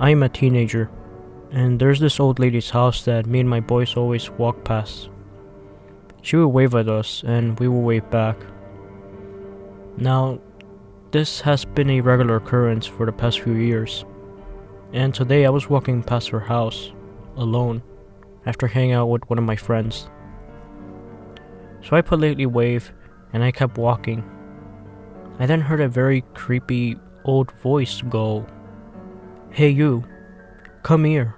I'm a teenager, and there's this old lady's house that me and my boys always walk past. She would wave at us, and we would wave back. Now, this has been a regular occurrence for the past few years, and today I was walking past her house, alone, after hanging out with one of my friends. So I politely waved, and I kept walking. I then heard a very creepy old voice go, "Hey you, come here."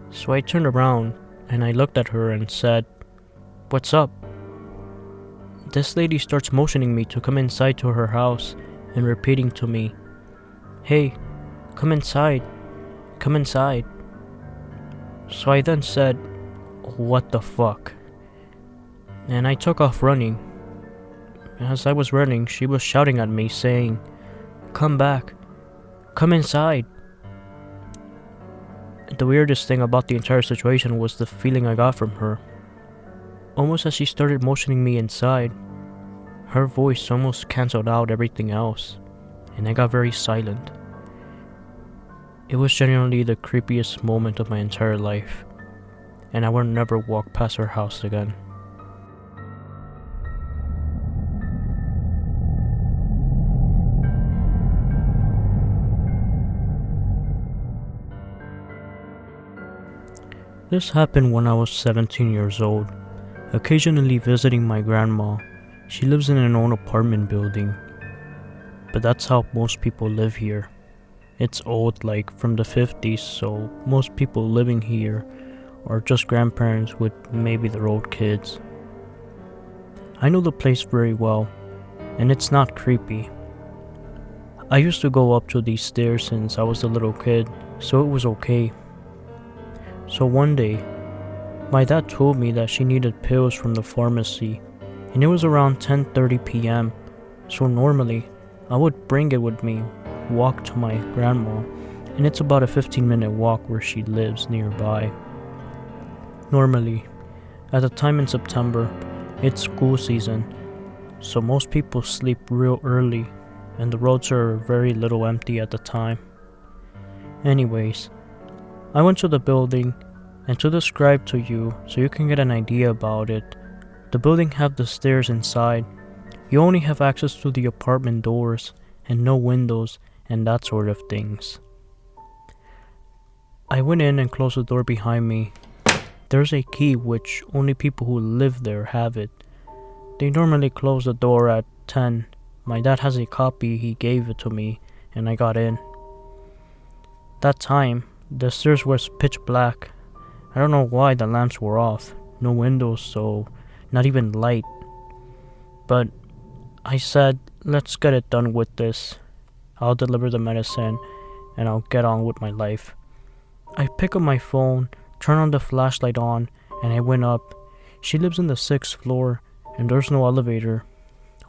So I turned around and I looked at her and said, "What's up?" This lady starts motioning me to come inside to her house and repeating to me, "Hey, come inside, come inside." So I then said, "What the fuck?" And I took off running. As I was running, she was shouting at me saying, "Come back, come inside." The weirdest thing about the entire situation was the feeling I got from her. Almost as she started motioning me inside, her voice almost cancelled out everything else, and I got very silent. It was genuinely the creepiest moment of my entire life, and I will never walk past her house again. This happened when I was 17 years old, occasionally visiting my grandma. She lives in an old apartment building, but that's how most people live here. It's old, like from the 50s, so most people living here are just grandparents with maybe their old kids. I know the place very well, and it's not creepy. I used to go up to these stairs since I was a little kid, so it was okay. So one day, my dad told me that she needed pills from the pharmacy, and it was around 10:30 p.m. So normally, I would bring it with me, walk to my grandma, and it's about a 15-minute walk where she lives nearby. Normally, at the time in September, it's school season, so most people sleep real early, and the roads are very little empty at the time. Anyways, I went to the building, and to describe to you so you can get an idea about it, the building have the stairs inside. You only have access to the apartment doors and no windows and that sort of things. I went in and closed the door behind me. There's a key which only people who live there have it. They normally close the door at 10. My dad has a copy, he gave it to me, and I got in. That time, the stairs was pitch black. I don't know why the lamps were off. No windows, so not even light. But I said, let's get it done with this. I'll deliver the medicine and I'll get on with my life. I pick up my phone, turn on the flashlight on, and I went up. She lives on the 6th floor and there's no elevator.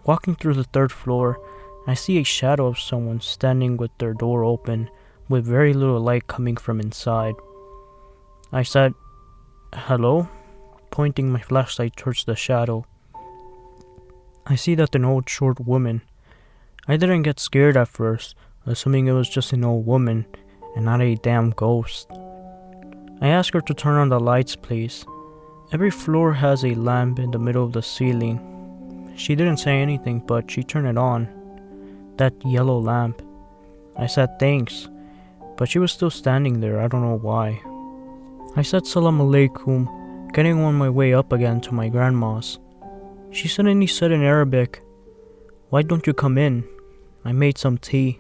Walking through the 3rd floor, I see a shadow of someone standing with their door open, with very little light coming from inside. I said, "Hello?" pointing my flashlight towards the shadow. I see that an old short woman. I didn't get scared at first, assuming it was just an old woman and not a damn ghost. I asked her to turn on the lights, please. Every floor has a lamp in the middle of the ceiling. She didn't say anything, but she turned it on. That yellow lamp. I said thanks, but she was still standing there, I don't know why. I said salam alaikum, getting on my way up again to my grandma's. She suddenly said in Arabic, "Why don't you come in? I made some tea."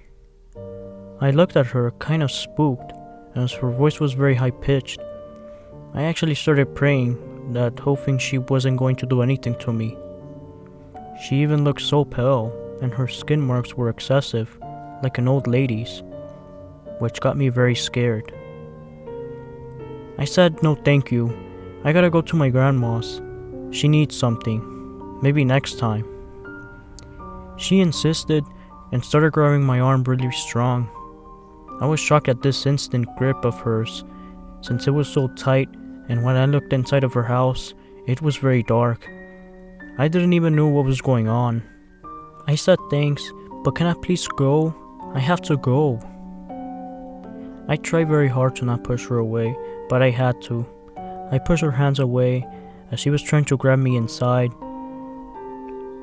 I looked at her, kind of spooked, as her voice was very high-pitched. I actually started praying, that hoping she wasn't going to do anything to me. She even looked so pale, and her skin marks were excessive, like an old lady's, which got me very scared. I said, "No thank you, I gotta go to my grandma's. She needs something, maybe next time." She insisted and started grabbing my arm really strong. I was shocked at this instant grip of hers, since it was so tight, and when I looked inside of her house, it was very dark. I didn't even know what was going on. I said thanks, but can I please go? I have to go. I tried very hard to not push her away, but I had to. I pushed her hands away as she was trying to grab me inside.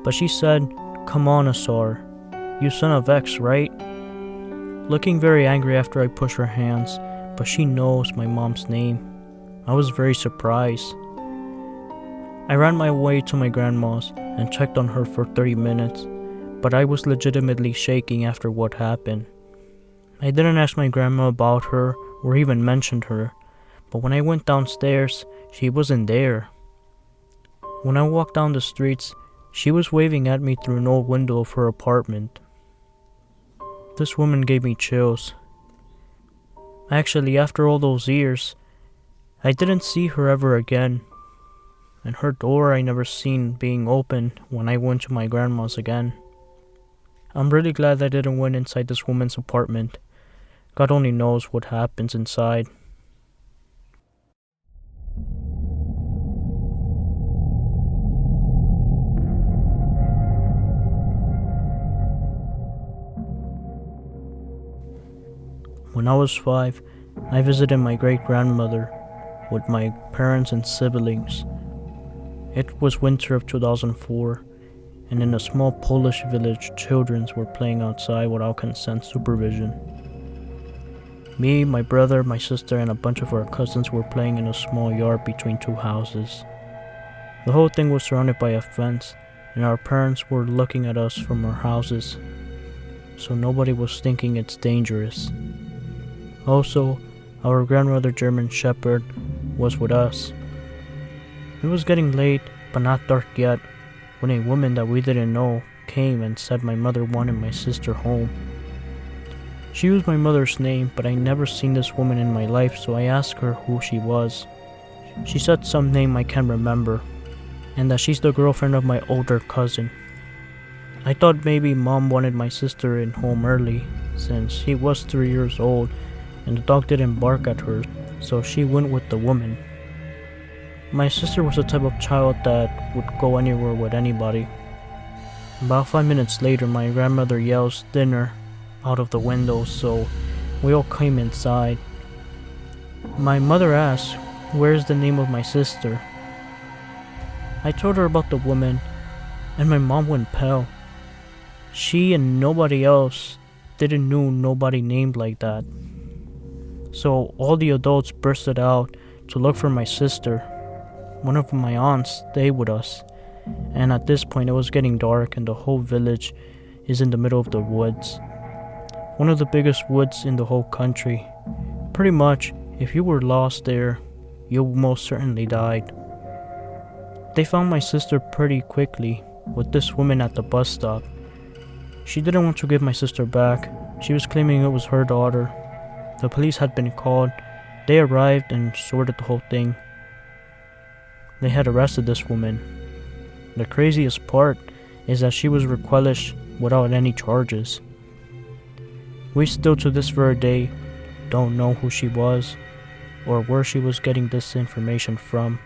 But she said, "Come on, Asar. You son of X, right?" Looking very angry after I pushed her hands, but she knows my mom's name. I was very surprised. I ran my way to my grandma's and checked on her for 30 minutes, but I was legitimately shaking after what happened. I didn't ask my grandma about her or even mentioned her, but when I went downstairs, she wasn't there. When I walked down the streets, she was waving at me through an old window of her apartment. This woman gave me chills. Actually, after all those years, I didn't see her ever again, and her door I never seen being open when I went to my grandma's again. I'm really glad I didn't went inside this woman's apartment. God only knows what happens inside. When I was 5, I visited my great-grandmother with my parents and siblings. It was winter of 2004, and in a small Polish village, children were playing outside without consent supervision. Me, my brother, my sister, and a bunch of our cousins were playing in a small yard between two houses. The whole thing was surrounded by a fence, and our parents were looking at us from our houses, so nobody was thinking it's dangerous. Also, our grandmother German Shepherd was with us. It was getting late, but not dark yet, when a woman that we didn't know came and said my mother wanted my sister home. She used my mother's name, but I never seen this woman in my life, so I asked her who she was. She said some name I can't remember, and that she's the girlfriend of my older cousin. I thought maybe mom wanted my sister in home early, since she was 3 years old and the dog didn't bark at her, so she went with the woman. My sister was the type of child that would go anywhere with anybody. About 5 minutes later, my grandmother yells dinner out of the window, so we all came inside. My mother asked, "Where's the name of my sister?" I told her about the woman, and my mom went pale. She and nobody else didn't know nobody named like that. So all the adults bursted out to look for my sister. One of my aunts stayed with us, and at this point it was getting dark and the whole village is in the middle of the woods. One of the biggest woods in the whole country. Pretty much, if you were lost there, you most certainly died. They found my sister pretty quickly with this woman at the bus stop. She didn't want to give my sister back. She was claiming it was her daughter. The police had been called. They arrived and sorted the whole thing. They had arrested this woman. The craziest part is that she was relinquished without any charges. We still to this very day don't know who she was or where she was getting this information from.